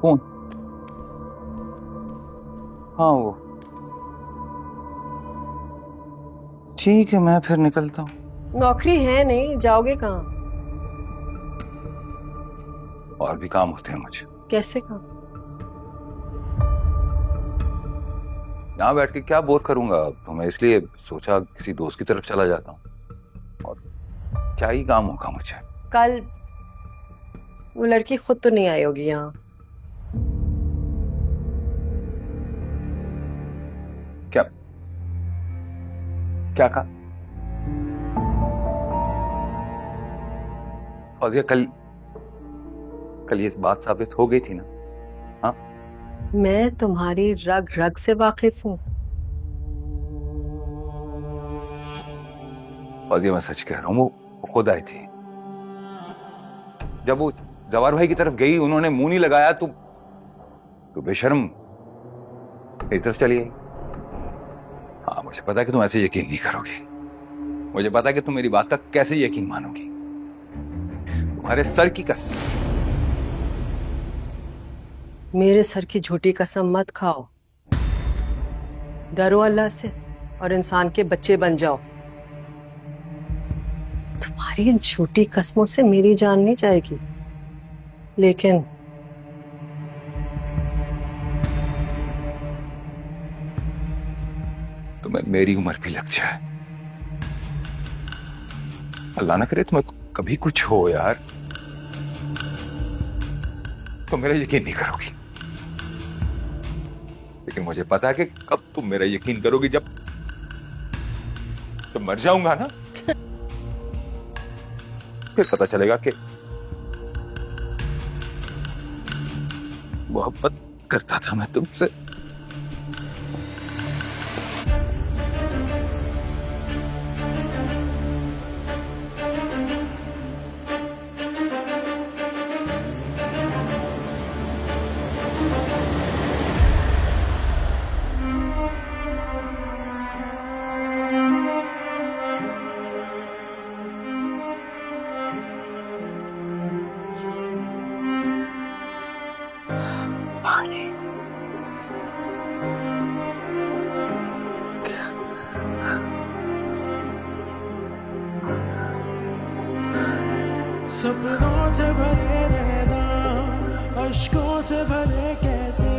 कौन? हाँ वो। ठीक है, मैं फिर निकलता हूँ। नौकरी है नहीं, जाओगे कहाँ? और भी काम होते हैं मुझे। कैसे काम? यहाँ बैठ के क्या बोर करूंगा, तो मैं इसलिए सोचा किसी दोस्त की तरफ चला जाता हूँ। और क्या ही काम होगा मुझे। कल वो लड़की खुद तो नहीं आई होगी यहाँ। क्या क्या कहा? और ये कल कल ये इस बात साबित हो गई थी ना। हाँ, मैं तुम्हारी रग रग से वाकिफ हूँ। और ये मैं सच कह रहा हूँ, वो खुद आई थी। जब वो जवाहर भाई की तरफ गई, उन्होंने मुंह नहीं लगाया तो बेशर्म मेरी तरफ चली गई। हाँ, मुझे पता है कि तुम ऐसे यकीन नहीं करोगे। मुझे पता है कि तुम मेरी बात का कैसे यकीन मानोगी। तुम्हारे सर की कसम। मेरे सर की झूठी कसम मत खाओ। डरो अल्लाह से और इंसान के बच्चे बन जाओ। तुम्हारी इन झूठी कसमों से मेरी जान नहीं जाएगी, लेकिन तुम्हें मेरी उम्र भी लग जाए। अल्लाह ना करे तुम्हें कभी कुछ हो यार, तो मेरा यकीन नहीं करोगी। लेकिन मुझे पता है कि कब तुम मेरा यकीन करोगी, जब मर जाऊंगा ना, फिर पता चलेगा कि मोहब्बत करता था मैं तुमसे। सपनों से भरे रहना, अश्कों से भरे कैसे,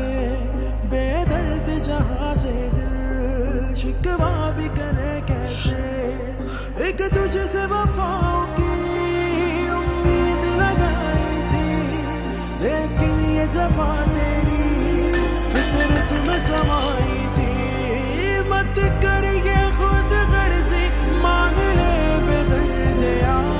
बेदर्द जहां से दिल शिकवा भी करे कैसे। एक तुझसे वफाओं की उम्मीद लगाई थी, लेकिन ये जफा तेरी फितरत में समाई थी। मत कर ये खुद गर्जी, मान ले बेदर्द यार।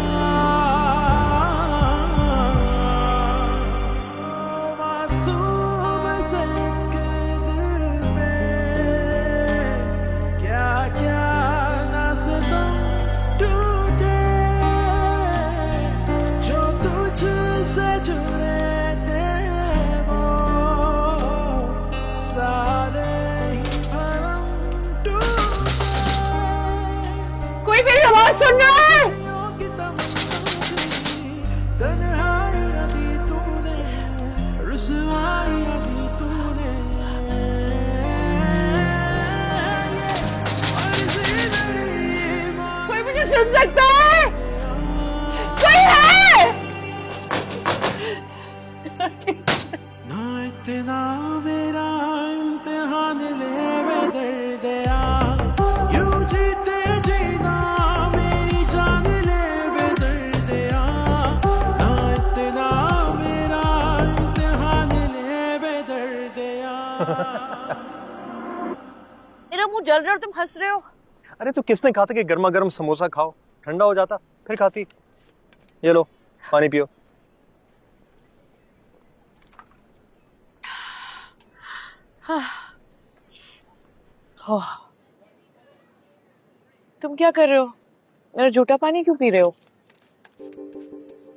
कोई मेरी आवाज सुन रहा है? कोई मुझे सुन सकता है? कोई है? ना इतना मेरा इम्तिहान ले में दर्द आ, यूं जीते जीना मेरी जान ले में दर्द आ। ना इतना मेरा इम्तिहान ले में दर्द आ। मेरा मुंह जल रहा है और तुम हंस रहे हो। अरे तो किसने कहा था कि गर्मा गर्म समोसा खाओ, ठंडा हो जाता फिर खाती। ये लो पानी पियो। तुम क्या कर रहे हो? मेरा झूठा पानी क्यों पी रहे हो?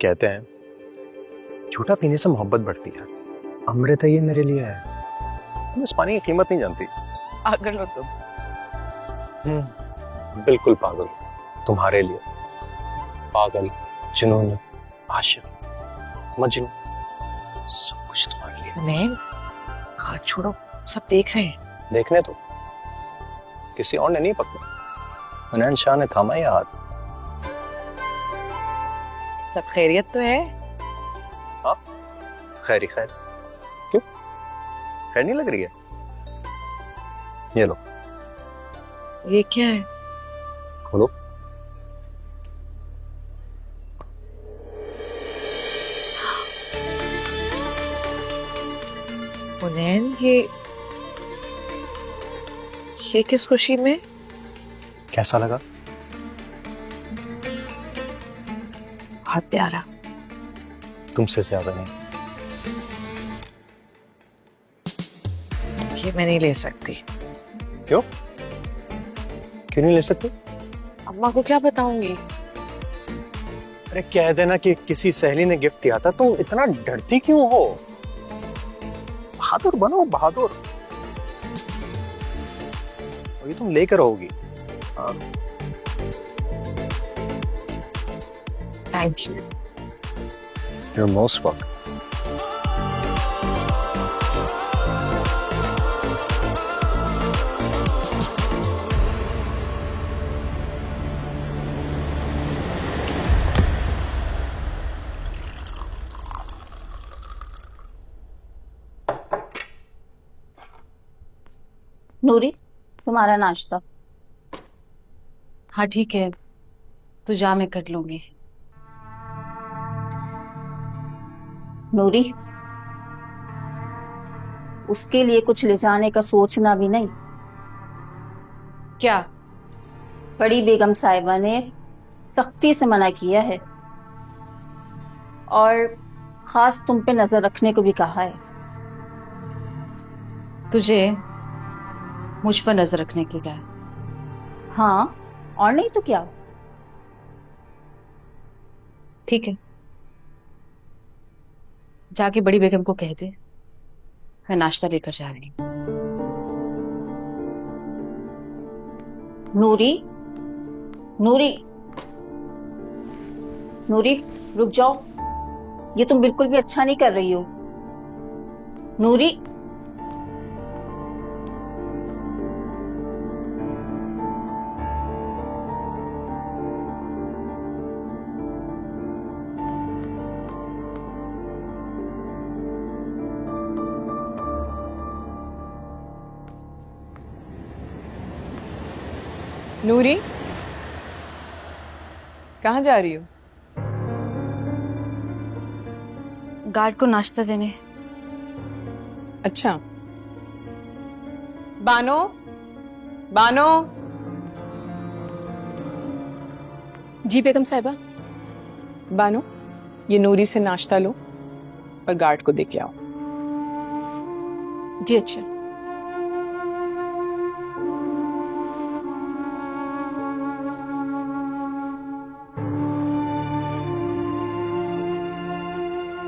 कहते हैं झूठा पीने से मोहब्बत बढ़ती है। अमृत है ये मेरे लिए है। तुम इस पानी की कीमत नहीं जानती। पागल हो तुम। बिल्कुल पागल तुम्हारे लिए। पागल, जुनून, आशिक, मजनू, सब कुछ तुम्हारे लिए। मैं हाथ छोड़ो, सब देख रहे हैं। देखने तो किसी और ने नहीं पकड़ा, हुनैन शाह ने थामा ये हाथ। सब खैरियत तो है? हाँ, खैर ही खैर। क्यों, खैर नहीं लग रही है? ये लो। ये क्या है? खोलो। हुनैन, ये किस खुशी में? कैसा लगा? बहुत प्यारा। तुमसे ज्यादा नहीं। ये मैं नहीं ले सकती। क्यों, क्यों नहीं ले सकते? अम्मा को क्या बताऊंगी? अरे कह देना कि किसी सहेली ने गिफ्ट दिया था। तुम इतना डरती क्यों हो? बहादुर बनो, बहादुर। और ये तुम लेकर रहोगी। हाँ। Thank you. You're most welcome. नूरी, तुम्हारा नाश्ता। हाँ ठीक है, तू जा, मैं कर लूंगी। नूरी, उसके लिए कुछ ले जाने का सोचना भी नहीं। क्या? बड़ी बेगम साहिबा ने सख्ती से मना किया है और खास तुम पे नजर रखने को भी कहा है। तुझे मुझ पर नजर रखने की क्या? हाँ, और नहीं तो क्या। ठीक है, जाके बड़ी बेगम को कह दे मैं नाश्ता लेकर जा रही हूँ। नूरी, नूरी, नूरी, रुक जाओ। ये तुम बिल्कुल भी अच्छा नहीं कर रही हो। नूरी, नूरी, कहाँ जा रही हो? गार्ड को नाश्ता देने। अच्छा। बानो, बानो। जी बेगम साहिबा। बानो, ये नूरी से नाश्ता लो और गार्ड को दे के आओ। जी अच्छा।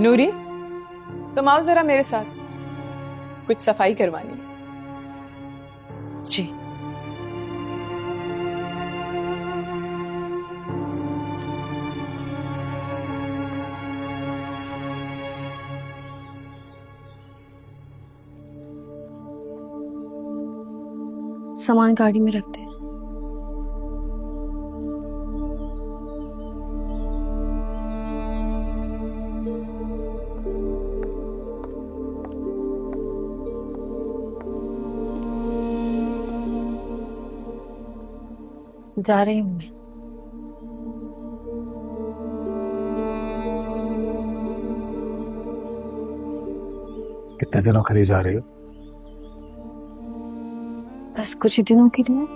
नूरी, तुम आओ जरा मेरे साथ, कुछ सफाई करवानी है। जी। सामान गाड़ी में रखते हैं। जा रही हूँ मैं। कितने दिनों के लिए जा रही हो? बस कुछ ही दिनों के लिए।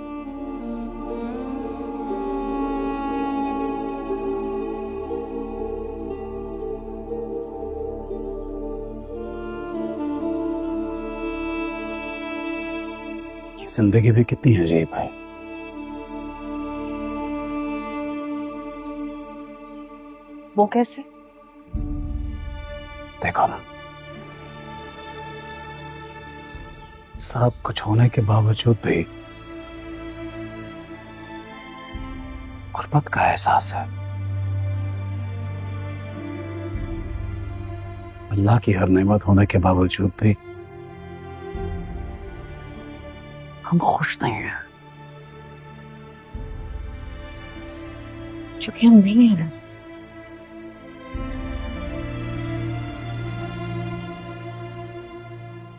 जिंदगी भी कितनी अजीब है। वो कैसे? देखो ना, सब कुछ होने के बावजूद भी गुर्बत का एहसास है। अल्लाह की हर नेमत होने के बावजूद भी हम खुश नहीं हैं, क्योंकि हम नहीं है ना।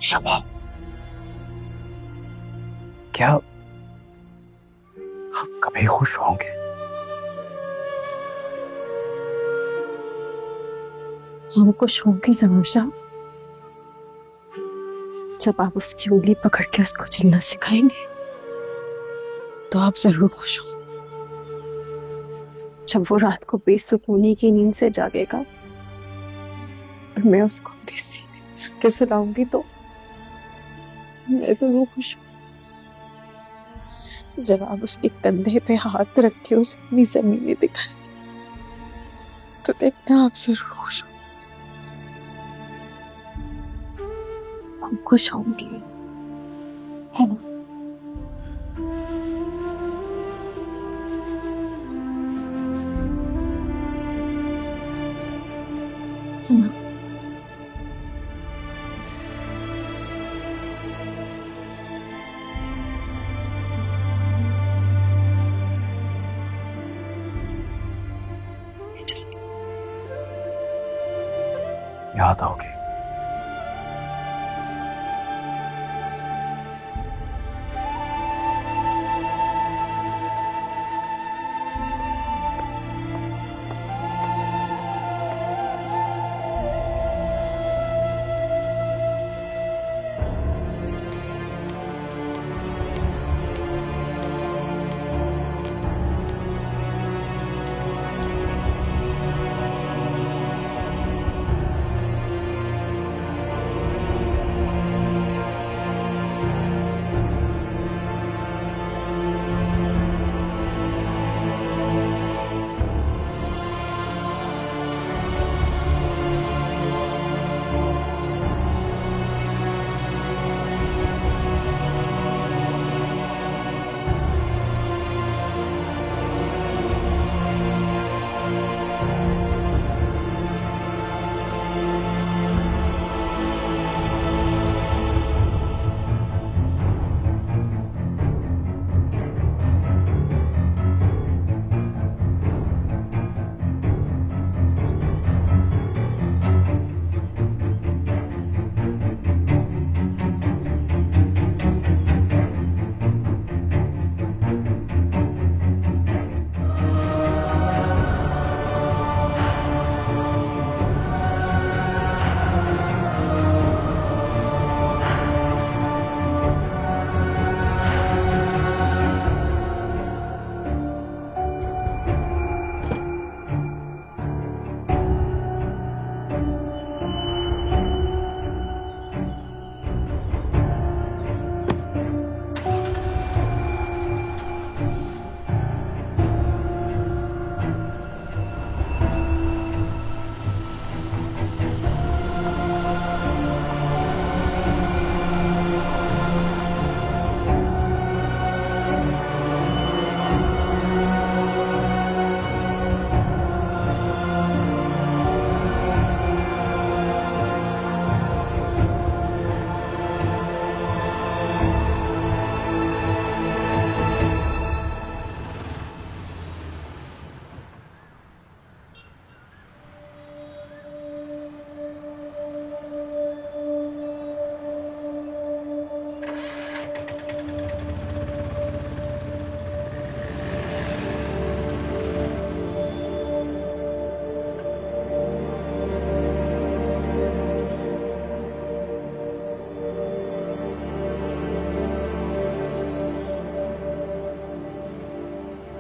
शबा, क्या हम कभी खुश होंगे? हम खुश होंगे जरूर शाह, जब आप उसकी उंगली पकड़ के उसको चलना सिखाएंगे तो आप जरूर खुश होंगे। जब वो रात को बेसुकूनी की नींद से जागेगा और मैं उसको अपनी सीने में रख के सुलाऊंगी तो मैं जरूर खुश हूँ। जब आप उसके कंधे पे हाथ रख के उसे अपनी जमीनें दिखाएंगे तो देखना आप जरूर खुश हो। हम खुश होंगे, है ना? हाँ। याद आओगे।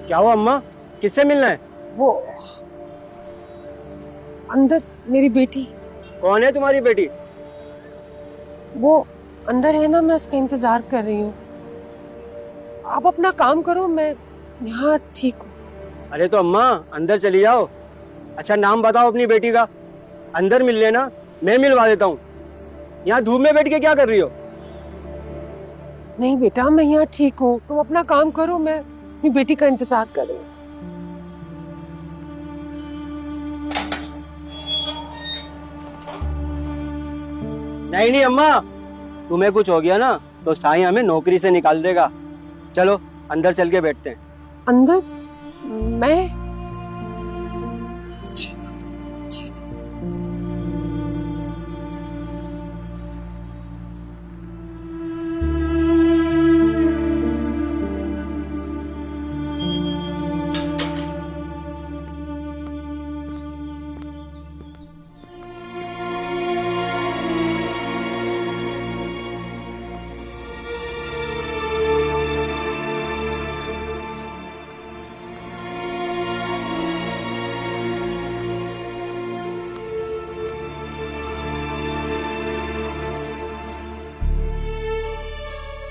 क्या हुआ अम्मा, किससे मिलना है? वो अंदर मेरी बेटी। कौन है तुम्हारी बेटी? वो अंदर है ना, मैं उसका इंतजार कर रही हूँ। आप अपना काम करो, मैं यहाँ ठीक हूँ। अरे तो अम्मा अंदर चली जाओ। अच्छा नाम बताओ अपनी बेटी का। अंदर मिल लेना, मैं मिलवा देता हूँ। यहाँ धूप में बैठ के क्या कर रही हो? नहीं बेटा, मैं यहाँ ठीक हूँ, तुम अपना काम करो, मैं अपनी बेटी का इंतजार कर रही हूँ। नहीं नहीं अम्मा, तुम्हें कुछ हो गया ना तो साईं हमें नौकरी से निकाल देगा। चलो अंदर चल के बैठते हैं। अंदर? मैं?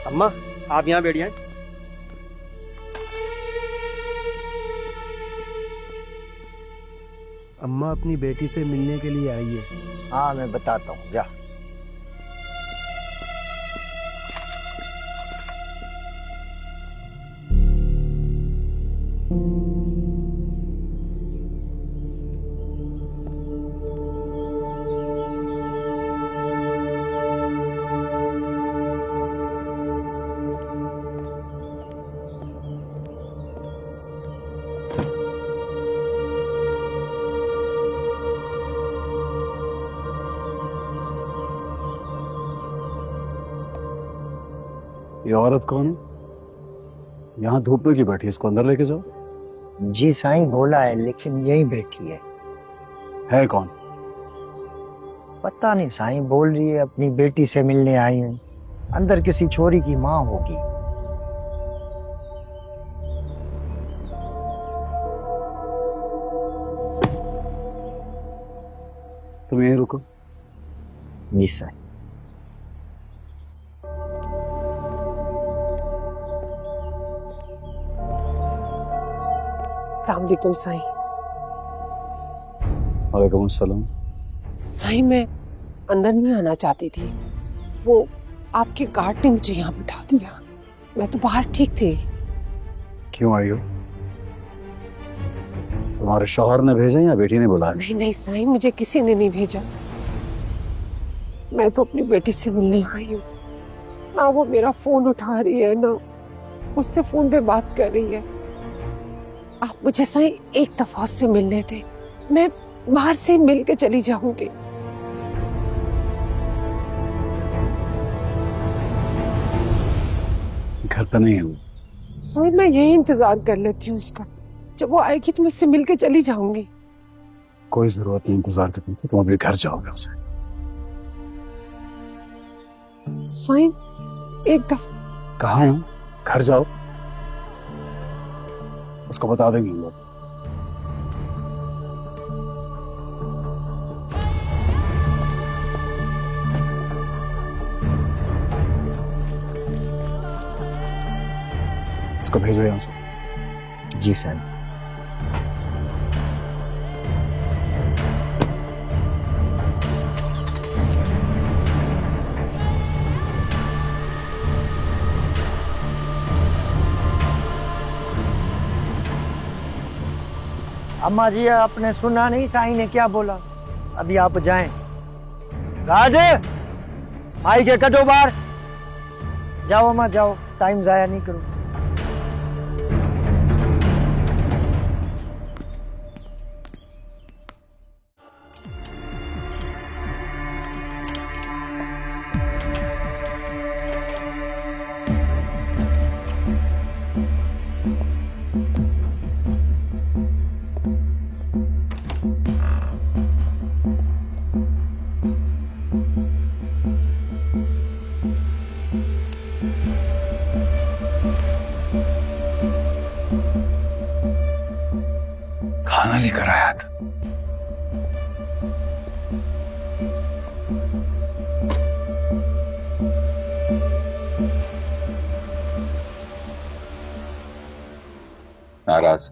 अम्मा आप यहाँ बैठिए। अम्मा अपनी बेटी से मिलने के लिए आई है। हाँ मैं बताता हूँ, जा। ये औरत कौन है? यहाँ धूप में क्यों बैठी है? इसको अंदर लेके जाओ। जी साईं बोला है, लेकिन यहीं बैठी है कौन? पता नहीं, साईं बोल रही है अपनी बेटी से मिलने आई हूँ। अंदर किसी छोरी की माँ होगी। तुम यहीं रुको। जी साईं। अस्सलाम वालेकुम साईं। वालेकुम अस्सलाम। साईं मैं अंदर नहीं आना चाहती थी, वो आपके गार्ड ने मुझे यहाँ बिठा दिया। मैं तो बाहर ठीक थी। क्यों आई हो? तुम्हारे शौहर ने भेजा या बेटी ने बुलाया? नहीं नहीं साईं, मुझे किसी ने नहीं भेजा। मैं तो अपनी बेटी से मिलने आई हूँ। ना वो मेरा फोन उठा रही है, ना उससे फोन पे बात कर रही है। आप मुझे साईं एक दफा उससे मिलने दे, मैं बाहर से मिल के चली जाऊंगी। घर पे नहीं है वो? साईं मैं यही इंतजार कर लेती हूँ उसका। जब वो आएगी तो मुझसे मिल के चली जाऊंगी। कोई जरूरत नहीं इंतजार करने की, तुम अभी घर जाओगे उसे। साईं एक दफा। कहाँ हूँ? घर जाओ, उसको बता देंगे हम लोग। इसको भेजो यहाँ से। जी सर। अम्मा जी आपने सुना नहीं साईं ने क्या बोला? अभी आप जाएं। राज आई के कटो बाहर जाओ। अम्मा जाओ, टाइम जाया नहीं करो। खाना लेकर आया था। नाराज?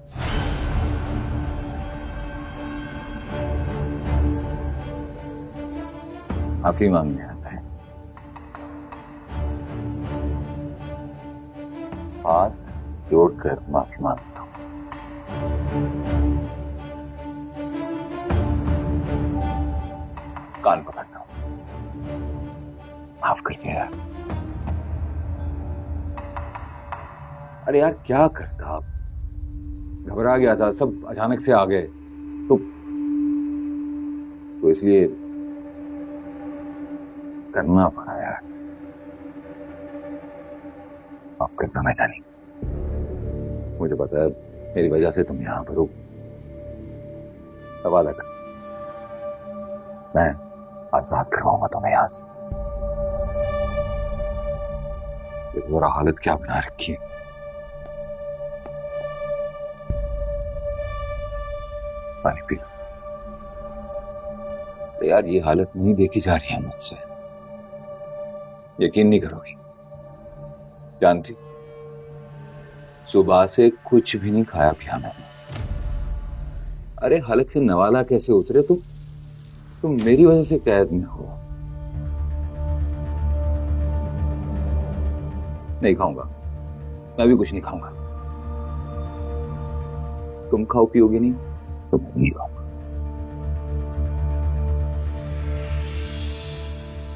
माफी मांगने आता है। हाथ जोड़कर माफी मांगता हूं। कान पकड़ता हूं। माफ कर दिया यार। अरे यार क्या करता, घबरा गया था, सब अचानक से आ गए तो इसलिए करना पड़ा यार। माफ करता मैं जानी, मुझे पता है मेरी वजह से तुम यहां पर हो। वादा कर, मैं आजाद करवाऊंगा तुम्हें यहां से। ये तुम्हारा हालत क्या बना रखी है। पानी पी लो। तो यार ये हालत नहीं देखी जा रही है मुझसे, यकीन नहीं करोगी। जानती, सुबह से कुछ भी नहीं खाया पिया मैंने। अरे हलक से नवाला कैसे उतरे तुम मेरी वजह से कैद में हो। नहीं खाऊंगा, मैं भी कुछ नहीं खाऊंगा। तुम खाओ पियोगे नहीं तो मैं नहीं खाऊंगा।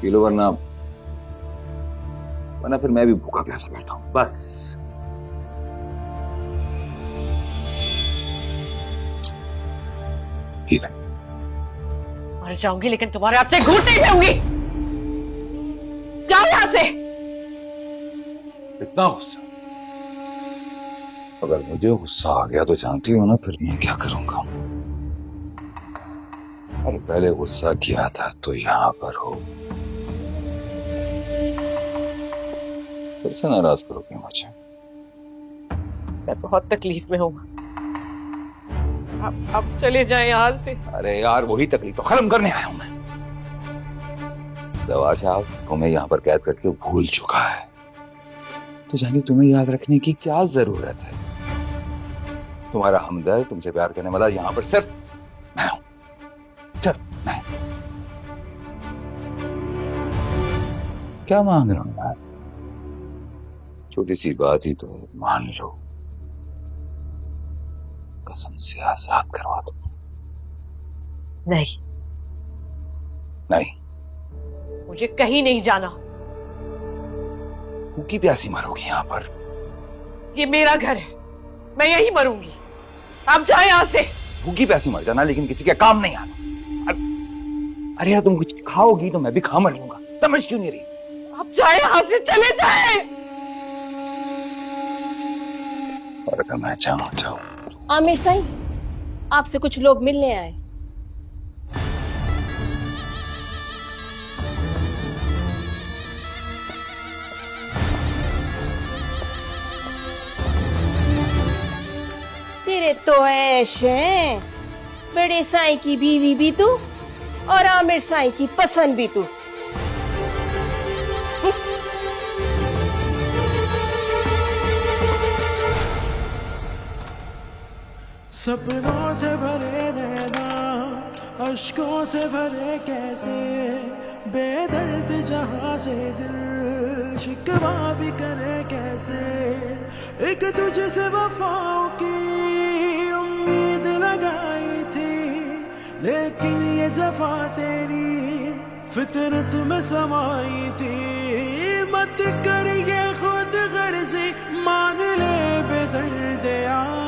पी लो, वरना फिर मैं भी भूखा प्यासा बैठा हूं। बस पी ले। मर जाऊंगी लेकिन तुम्हारे हाथ से घूट नहीं पीऊंगी। जाओ यहां से। इतना गुस्सा? अगर मुझे गुस्सा आ गया तो जानती हो ना फिर मैं क्या करूंगा। अरे पहले गुस्सा किया था तो यहां पर हो, फिर से नाराज करोगे मुझे। मैं बहुत तकलीफ में हूँ, अब चले जाएं यहाँ से। अरे यार वही तकलीफ तो खत्म करने आया हूं मैं। जवाहर साहब तुम्हें यहाँ पर कैद करके भूल चुका है, तो जानिए तुम्हें याद रखने की क्या जरूरत है। तुम्हारा हमदर्द, तुमसे प्यार करने वाला यहाँ पर सिर्फ मैं हूं, सिर्फ मैं। क्या मांग रहा हूं यार, छोटी सी बात ही तो है, मान लो। कसम से आजाद करवा दो। नहीं, नहीं, मुझे कहीं नहीं जाना। भूखी प्यासी मरोगी यहाँ पर। ये मेरा घर है, मैं यहीं मरूंगी। आप जाए यहाँ से। भूखी प्यासी मर जाना, लेकिन किसी के काम नहीं आना। अरे यार तुम कुछ खाओगी तो मैं भी खा मर लूंगा, समझ क्यों नहीं रही। आप जाए यहाँ से, चले जाए। और अगर मैं जाऊं आमिर साईं, आपसे कुछ लोग मिलने आए। तेरे तो ऐश हैं, बड़े साईं की बीवी भी तू और आमिर साईं की पसंद भी तू। सपनों से भरे नैना, अश्कों से भरे कैसे, बेदर्द जहां से दिल शिकवा भी करे कैसे। एक तुझसे वफाओं की उम्मीद लगाई थी, लेकिन ये जफा तेरी फितरत में समाई थी। मत कर ये खुद गर्जी, मान ले बेदर्द यार।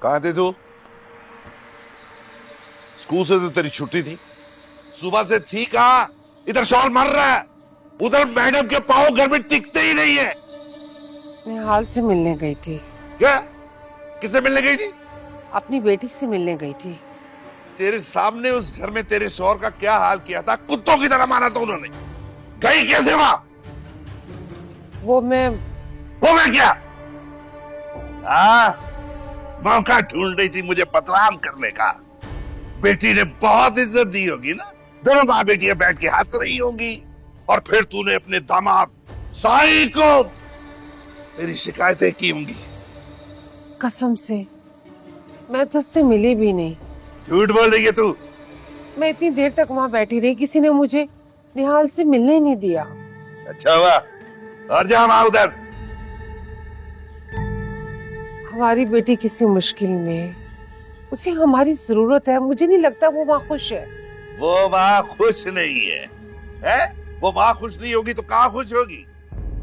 कहाँ थे तू? स्कूल से तो तेरी छुट्टी थी, सुबह से थी कहाँ? इधर शॉल मार रहा है, उधर मैडम के पाँव घर में टिकते ही नहीं है। मैं हाल से मिलने गई थी। क्या? किससे मिलने गई थी? अपनी बेटी से मिलने गई थी। तेरे सामने उस घर में तेरे शौहर का क्या हाल किया था, कुत्तों की तरह मारा था उन्होंने। गई कैसे वहां? वो मैं क्या? मौका ढूंढ रही थी मुझे बदनाम करने का। बेटी ने बहुत इज्जत दी होगी ना, दोनों माँ बेटियां बैठ के हंस रही होंगी, और फिर तूने अपने दामाद साईं को मेरी शिकायतें की होंगी। कसम से मैं तो उससे मिली भी नहीं। झूठ बोल रही है तू। मैं इतनी देर तक वहां बैठी रही, किसी ने मुझे निहाल से मिलने नहीं दिया। अच्छा हुआ, और जा वहां उधर। हमारी बेटी किसी मुश्किल में है, उसे हमारी जरूरत है। मुझे नहीं लगता वो वहां खुश है। वो माँ खुश नहीं है, हैं? वो माँ खुश नहीं होगी तो कहाँ खुश होगी?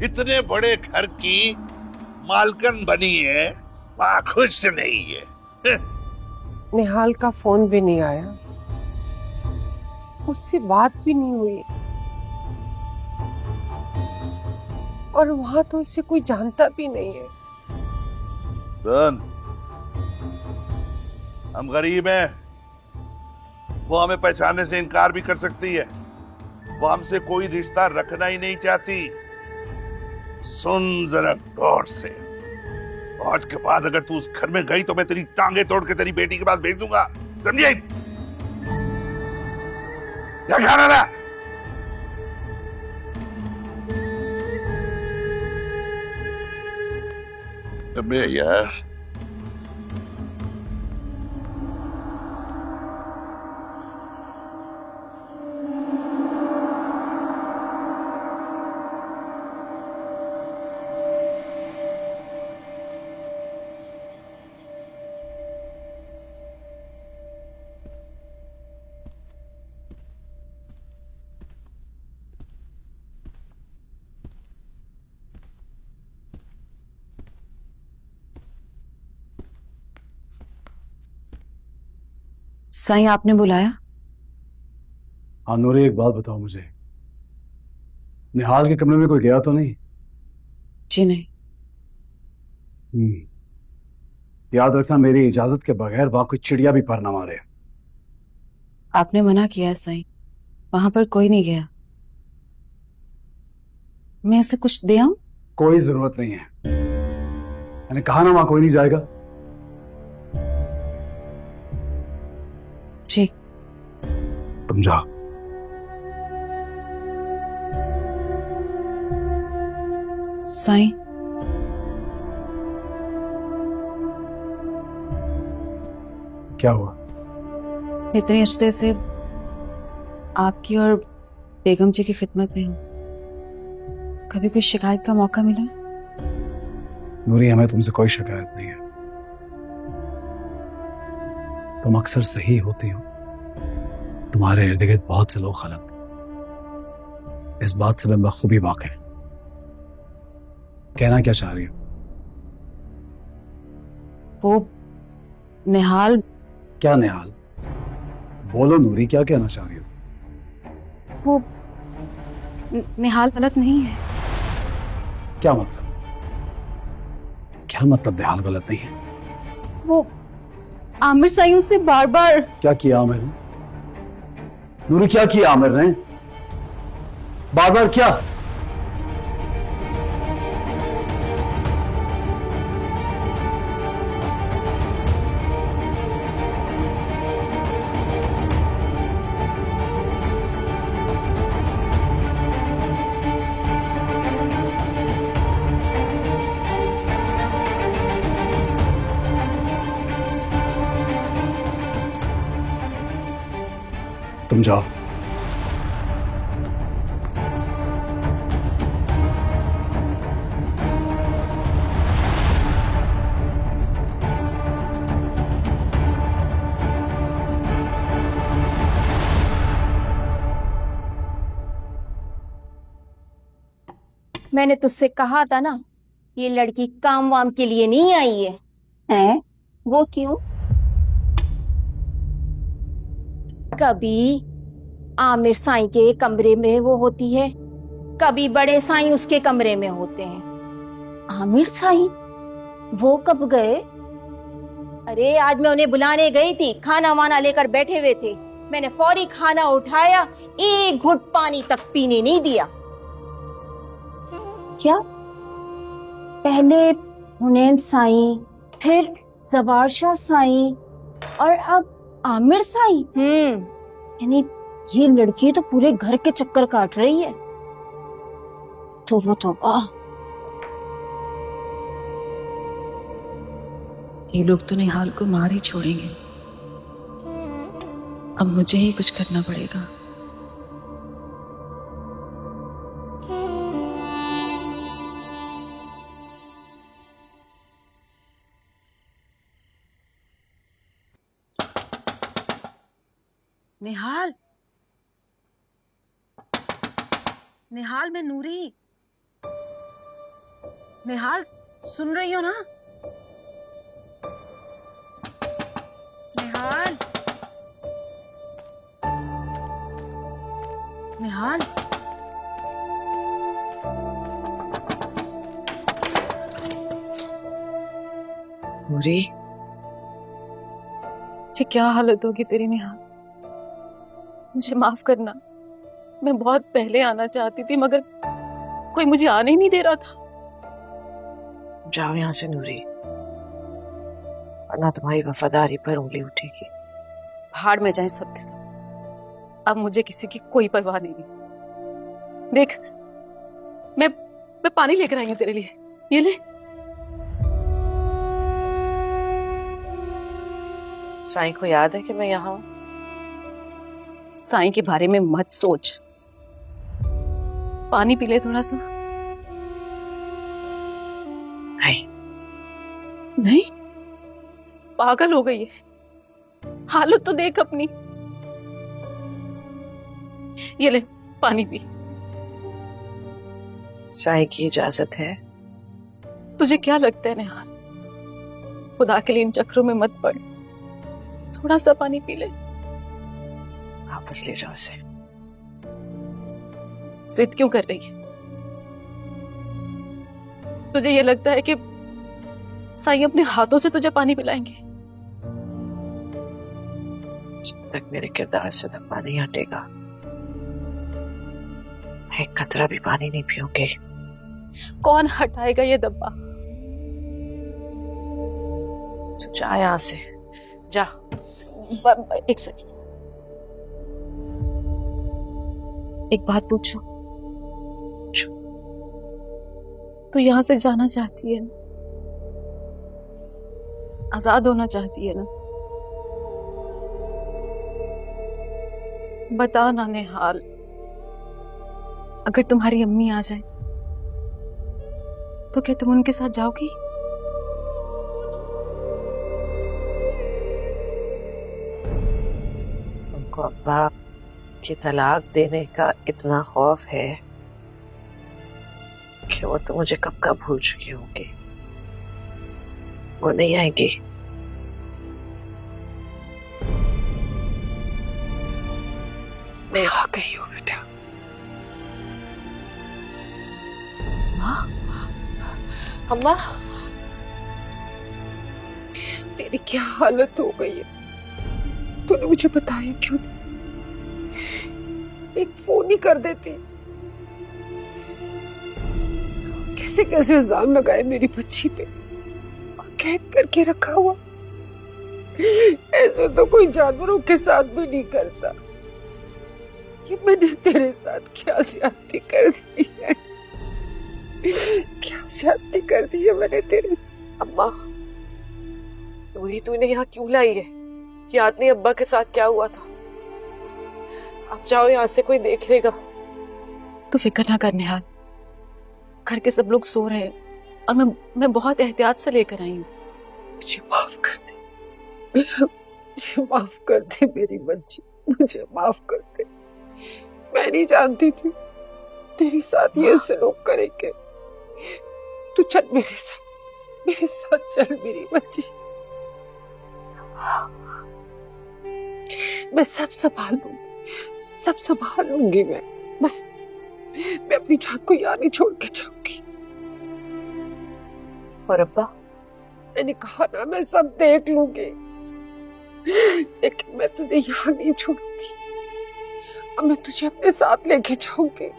इतने बड़े घर की मालकन बनी है, माँ खुश नहीं है। निहाल का फोन भी नहीं आया, उससे बात भी नहीं हुई, और वहां तो उसे कोई जानता भी नहीं है। सुन, हम गरीब हैं, वो हमें पहचानने से इनकार भी कर सकती है। वो हमसे कोई रिश्ता रखना ही नहीं चाहती। सुन जरा गौर से, आज के बाद अगर तू उस घर में गई तो मैं तेरी टांगे तोड़ के तेरी बेटी के पास भेज दूंगा, समझे? क्या खाना ना? अबे यार, साईं आपने बुलाया? हाँ नूरी, एक बात बताओ मुझे, निहाल के कमरे में कोई गया तो नहीं? जी नहीं। याद रखना, मेरी इजाजत के बगैर वहां कोई चिड़िया भी पर ना मारे। आपने मना किया है साईं, वहां पर कोई नहीं गया। मैं उसे कुछ दे आऊं? कोई जरूरत नहीं है, मैंने कहा ना वहां कोई नहीं जाएगा। जी। तुम जाओ। साईं, क्या हुआ? इतने अरसे से आपकी और बेगम जी की खिदमत में हूं, कभी कोई शिकायत का मौका मिला? नूरी, हमें तुमसे कोई शिकायत नहीं है, तुम अक्सर सही होती हो। तुम्हारे इर्द गिर्द बहुत से लोग गलत, इस बात से मैं बखूबी वाकिफ हूं। कहना क्या चाह रही हो? वो निहाल। क्या निहाल? बोलो नूरी, क्या कहना चाह रही हो? वो निहाल गलत नहीं है। क्या मतलब? क्या मतलब निहाल गलत नहीं है? वो आमिर साईं से बार बार। क्या किया आमिर ने? नूरी, क्या किया आमिर ने? बार बार क्या? तुम जाओ। मैंने तुझसे कहा था ना, ये लड़की काम वाम के लिए नहीं आई है। हैं? वो क्यों? कभी आमिर साईं के कमरे में वो होती है, कभी बड़े साईं उसके कमरे में होते हैं। आमिर साईं? वो कब गए? अरे आज मैं उन्हें बुलाने गई थी, खाना वाना लेकर बैठे हुए थे। मैंने फौरी खाना उठाया, एक घुट पानी तक पीने नहीं दिया। क्या? पहले हुनैन साईं, फिर सवार शाह साईं, और अब आमिर साईं। यानी ये लड़की तो पूरे घर के चक्कर काट रही है। तौबा तौबा। ये लोग तो निहाल को मार ही छोड़ेंगे। अब मुझे ही कुछ करना पड़ेगा। निहाल, निहाल, मैं नूरी। निहाल, सुन रही हो ना? निहाल, निहाल, नूरी, ये क्या हालत होगी तेरी निहाल? मुझे माफ करना, मैं बहुत पहले आना चाहती थी मगर कोई मुझे आने ही नहीं दे रहा था। जाओ यहाँ से नूरी, वरना तुम्हारी वफादारी पर उंगली उठेगी। भाड़ में जाएं सबके सब। अब मुझे किसी की कोई परवाह नहीं है। देख, मैं पानी लेकर आई हूँ तेरे लिए, ये ले। साईं को याद है कि मैं यहाँ हूँ? साईं के बारे में मत सोच, पानी पी ले थोड़ा सा। नहीं, पागल हो गई है, हालत तो देख अपनी। ये ले पानी पी। साईं की इजाजत है? तुझे क्या लगता है निहाल, खुदा के लिए इन चक्रों में मत पड़, थोड़ा सा पानी पी ले। वापस ले जाओ इसे। जिद क्यों कर रही है? तुझे ये लगता है कि साईं अपने हाथों से तुझे पानी पिलाएंगे? जब तक मेरे किरदार से धब्बा नहीं हटेगा, एक कतरा भी पानी नहीं पियोगे। कौन हटाएगा ये धब्बा? तो जा यहाँ से, जा। एक सेकंड, एक बात पूछूं? तू यहाँ से जाना चाहती है ना? आजाद होना चाहती है ना? बता ना निहाल, अगर तुम्हारी अम्मी आ जाए तो क्या तुम उनके साथ जाओगी? उनको अब्बा की तलाक देने का इतना खौफ है कि वो तो मुझे कब का भूल चुकी होंगी। वो नहीं आएगी। मैं आ गई हूँ बेटा। अम्मा, तेरी क्या हालत हो गई है? तूने मुझे बताया क्यों नहीं? एक फोन ही कर देती। कैसे कैसे इल्जाम लगाए मेरी बच्ची पे और कैद करके रखा हुआ। ऐसा तो कोई जानवरों के साथ भी नहीं करता। ये मैंने तेरे साथ क्या ज्यादती कर दी है? क्या ज्यादती कर दी है मैंने तेरे साथ? अम्मा, वही तूने यहाँ क्यों लाई है? याद नहीं अब्बा के साथ क्या हुआ था? आप जाओ यहाँ से, कोई देख लेगा। तू फिक्र ना कर निहाल, घर के सब लोग सो रहे हैं और मैं बहुत एहतियात से लेकर आई हूँ। मुझे माफ कर दे, मुझे माफ कर दे मेरी बच्ची, मुझे माफ कर दे। मैं नहीं जानती थी तेरे साथ ये सलूक करेंगे। तू चल मेरे साथ चल मेरी बच्ची। मैं सब संभाल लूंगी मैं। बस मैं अपनी जान को यहाँ नहीं छोड़ के जाऊंगी। और अब्बा? मैंने कहा ना, मैं सब देख लूंगी, लेकिन मैं तुझे यहाँ नहीं छोड़ूंगी। अब मैं तुझे अपने साथ लेके जाऊंगी।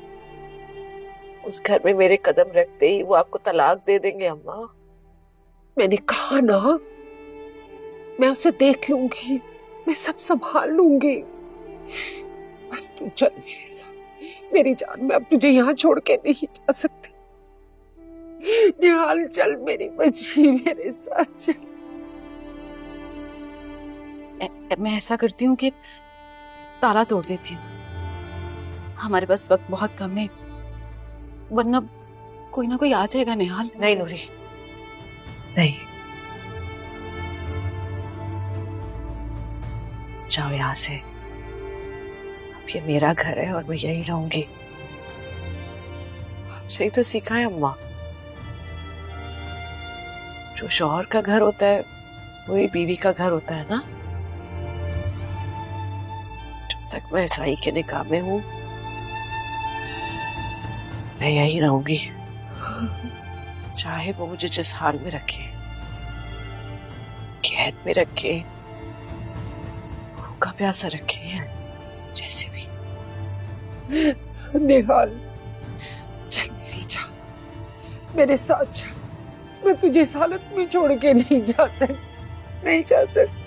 उस घर में मेरे कदम रखते ही वो आपको तलाक दे देंगे अम्मा। मैंने कहा ना, मैं उसे देख लूंगी, मैं सब संभाल लूंगी। बस तू चल मेरे साथ। मेरी जान, मैं अब तुझे यहाँ छोड़ के नहीं जा सकती। निहाल चल मेरी बच्ची, मेरे साथ चल। मैं ऐसा करती हूँ कि ताला तोड़ देती हूँ। हमारे पास वक्त बहुत कम है, वरना कोई ना कोई आ जाएगा निहाल। नहीं नूरी, नहीं, जाओ यहाँ से। अब ये मेरा घर है और मैं यही रहूंगी। हमसे ही तो सीखा है अम्मा, जो शौहर का घर होता है वही बीवी का घर होता है ना। जब तक मैं साई के निकाह में हूँ मैं यही रहूंगी, चाहे वो मुझे जिस हाल में रखे, कैद में रखे, भूखा प्यासा रखे, जैसे भी। निहाल, चल मेरी जान, मेरे साथ चल। मैं तुझे इस हालत में छोड़ के नहीं जा सकती, नहीं जा सकती।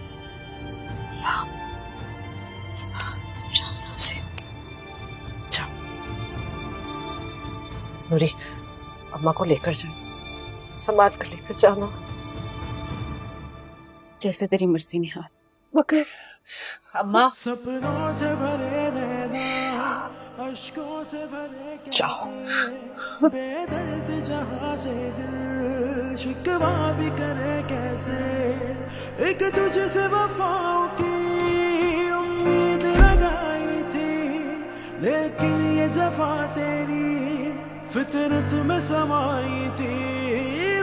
तुम जाओ यहाँ से, जाओ। नूरी, अम्मा को लेकर जाओ, संभाल कर लेकर जाना। जैसे तेरी मर्जी निहाल। मगर अम्मा, सपनों से भरे नैना, अश्कों से भरे कैसे, बेदर्द जहां से दिल शिकवा भी करे कैसे। एक तुझसे वफाओं की उम्मीद लगाई थी, लेकिन ये जफा तेरी फितरत में समाई थी।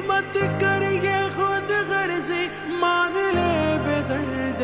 मत कर ये खुद गर्जी, मान ले बेदर्द